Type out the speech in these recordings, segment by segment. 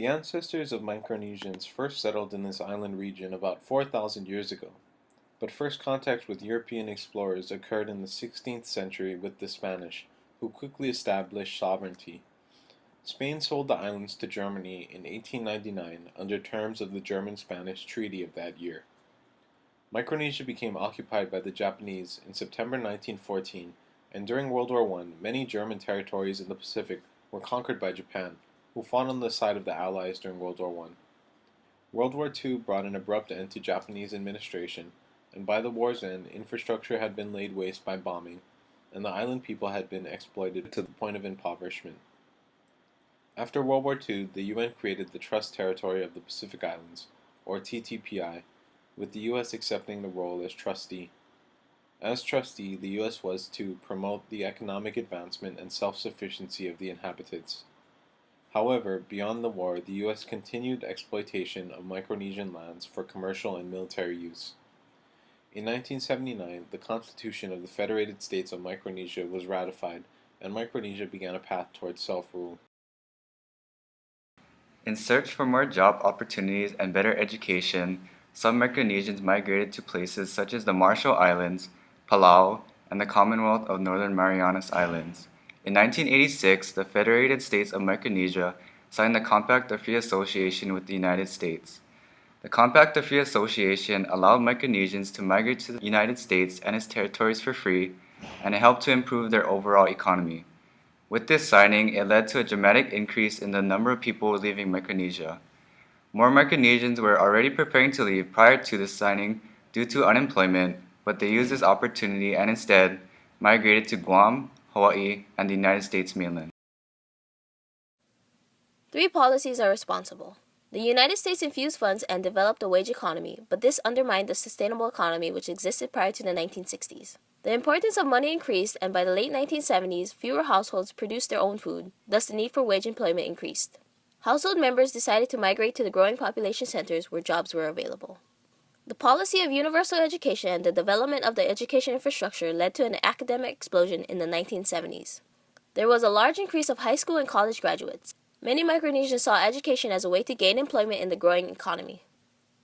The ancestors of Micronesians first settled in this island region about 4,000 years ago, but first contact with European explorers occurred in the 16th century with the Spanish, who quickly established sovereignty. Spain sold the islands to Germany in 1899 under terms of the German-Spanish Treaty of that year. Micronesia became occupied by the Japanese in September 1914, and during World War I, many German territories in the Pacific were conquered by Japan, who fought on the side of the Allies during World War I. World War II brought an abrupt end to Japanese administration, and by the war's end, infrastructure had been laid waste by bombing, and the island people had been exploited to the point of impoverishment. After World War II, the UN created the Trust Territory of the Pacific Islands, or TTPI, with the U.S. accepting the role as trustee. As trustee, the U.S. was to promote the economic advancement and self-sufficiency of the inhabitants. However, beyond the war, the U.S. continued exploitation of Micronesian lands for commercial and military use. In 1979, the Constitution of the Federated States of Micronesia was ratified, and Micronesia began a path towards self-rule. In search for more job opportunities and better education, some Micronesians migrated to places such as the Marshall Islands, Palau, and the Commonwealth of Northern Marianas Islands. In 1986, the Federated States of Micronesia signed the Compact of Free Association with the United States. The Compact of Free Association allowed Micronesians to migrate to the United States and its territories for free, and it helped to improve their overall economy. With this signing, it led to a dramatic increase in the number of people leaving Micronesia. More Micronesians were already preparing to leave prior to this signing due to unemployment, but they used this opportunity and instead migrated to Guam, Hawaii, and the United States mainland. Three policies are responsible. The United States infused funds and developed a wage economy, but this undermined the sustainable economy which existed prior to the 1960s. The importance of money increased, and by the late 1970s, fewer households produced their own food, thus the need for wage employment increased. Household members decided to migrate to the growing population centers where jobs were available. The policy of universal education and the development of the education infrastructure led to an academic explosion in the 1970s. There was a large increase of high school and college graduates. Many Micronesians saw education as a way to gain employment in the growing economy.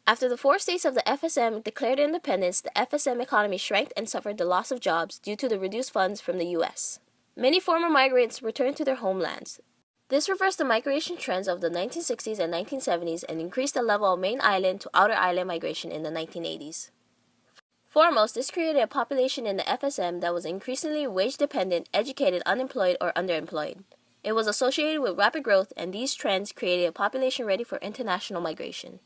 After the four states of the FSM declared independence, the FSM economy shrank and suffered the loss of jobs due to the reduced funds from the U.S. Many former migrants returned to their homelands. This reversed the migration trends of the 1960s and 1970s and increased the level of main island to outer island migration in the 1980s. Foremost, this created a population in the FSM that was increasingly wage-dependent, educated, unemployed, or underemployed. It was associated with rapid growth, and these trends created a population ready for international migration.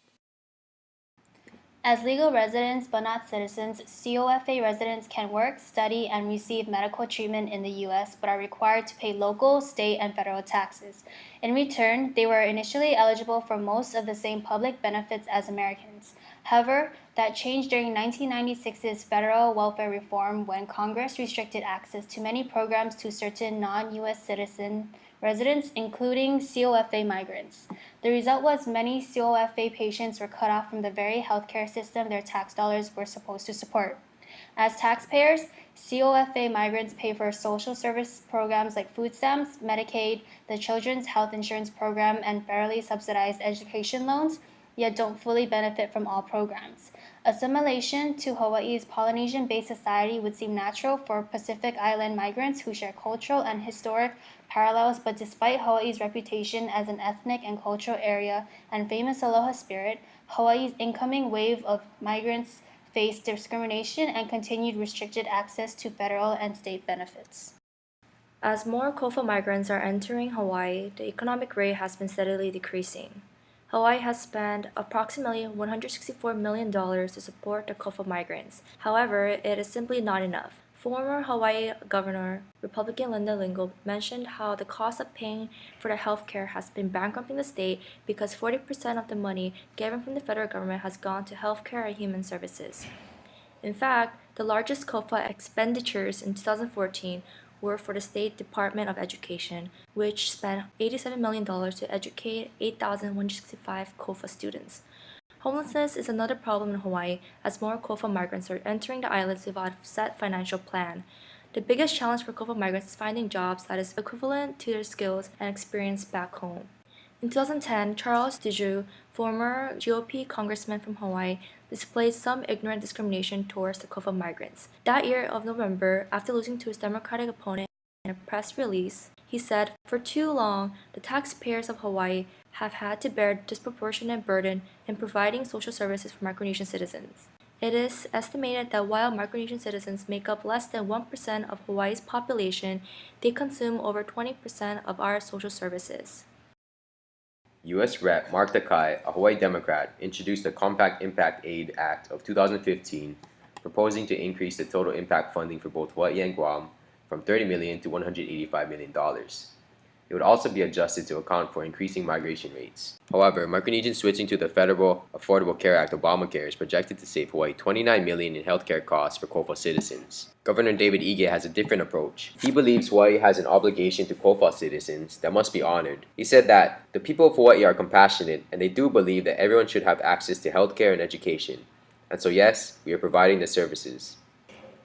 As legal residents but not citizens, COFA residents can work, study, and receive medical treatment in the U.S. but are required to pay local, state, and federal taxes. In return, they were initially eligible for most of the same public benefits as Americans. However, that changed during 1996's federal welfare reform when Congress restricted access to many programs to certain non-U.S. citizen residents, including COFA migrants. The result was many COFA patients were cut off from the very healthcare system their tax dollars were supposed to support. As taxpayers, COFA migrants pay for social service programs like food stamps, Medicaid, the Children's Health Insurance Program, and federally subsidized education loans, yet don't fully benefit from all programs. Assimilation to Hawaii's Polynesian-based society would seem natural for Pacific Island migrants who share cultural and historic parallels, but despite Hawaii's reputation as an ethnic and cultural area and famous aloha spirit, Hawaii's incoming wave of migrants faced discrimination and continued restricted access to federal and state benefits. As more COFA migrants are entering Hawaii, the economic rate has been steadily decreasing. Hawaii has spent approximately $164 million to support the COFA migrants. However, it is simply not enough. Former Hawaii Governor, Republican Linda Lingle, mentioned how the cost of paying for the health care has been bankrupting the state because 40% of the money given from the federal government has gone to health care and human services. In fact, the largest COFA expenditures in 2014 were for the State Department of Education, which spent $87 million to educate 8,165 COFA students. Homelessness is another problem in Hawaii as more COFA migrants are entering the islands without a set financial plan. The biggest challenge for COFA migrants is finding jobs that is equivalent to their skills and experience back home. In 2010, Charles Diju, former GOP congressman from Hawaii, displayed some ignorant discrimination towards the Kofa migrants. That year of November, after losing to his Democratic opponent in a press release, he said, "For too long, the taxpayers of Hawaii have had to bear disproportionate burden in providing social services for Micronesian citizens." It is estimated that while Micronesian citizens make up less than 1% of Hawaii's population, they consume over 20% of our social services. U.S. Rep. Mark Takai, a Hawaii Democrat, introduced the Compact Impact Aid Act of 2015, proposing to increase the total impact funding for both Hawaii and Guam from $30 million to $185 million. It would also be adjusted to account for increasing migration rates. However, Micronesians switching to the Federal Affordable Care Act Obamacare is projected to save Hawaii $29 million in healthcare costs for KOFA citizens. Governor David Ige has a different approach. He believes Hawaii has an obligation to KOFA citizens that must be honored. He said that the people of Hawaii are compassionate and they do believe that everyone should have access to healthcare and education. And so yes, we are providing the services.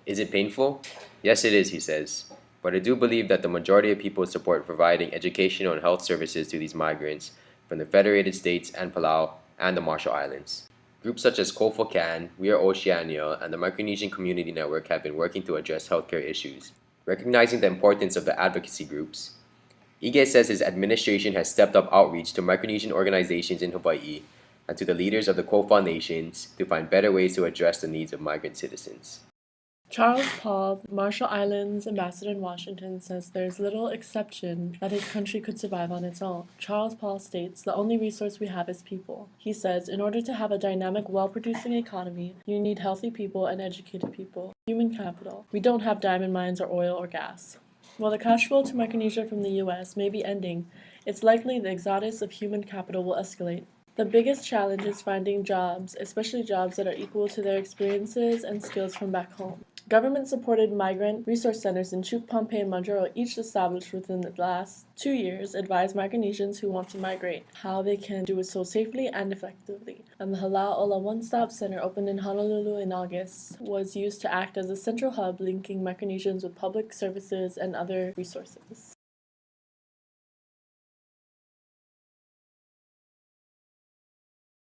Is it painful? Yes, it is, he says. But I do believe that the majority of people support providing educational and health services to these migrants from the Federated States and Palau and the Marshall Islands. Groups such as KOFA Can, We Are Oceania, and the Micronesian Community Network have been working to address healthcare issues. Recognizing the importance of the advocacy groups, Ige says his administration has stepped up outreach to Micronesian organizations in Hawaii and to the leaders of the KOFA nations to find better ways to address the needs of migrant citizens. Charles Paul, Marshall Islands ambassador in Washington, says there is little exception that his country could survive on its own. Charles Paul states, "The only resource we have is people." He says, "In order to have a dynamic, well-producing economy, you need healthy people and educated people. Human capital. We don't have diamond mines or oil or gas." While the cash flow to Micronesia from the U.S. may be ending, it's likely the exodus of human capital will escalate. The biggest challenge is finding jobs, especially jobs that are equal to their experiences and skills from back home. Government-supported migrant resource centers in Chuuk, Pohnpei, and Majuro, each established within the last 2 years, advise Micronesians who want to migrate how they can do it so safely and effectively. And the Halal Ola One-Stop Center, opened in Honolulu in August, was used to act as a central hub linking Micronesians with public services and other resources.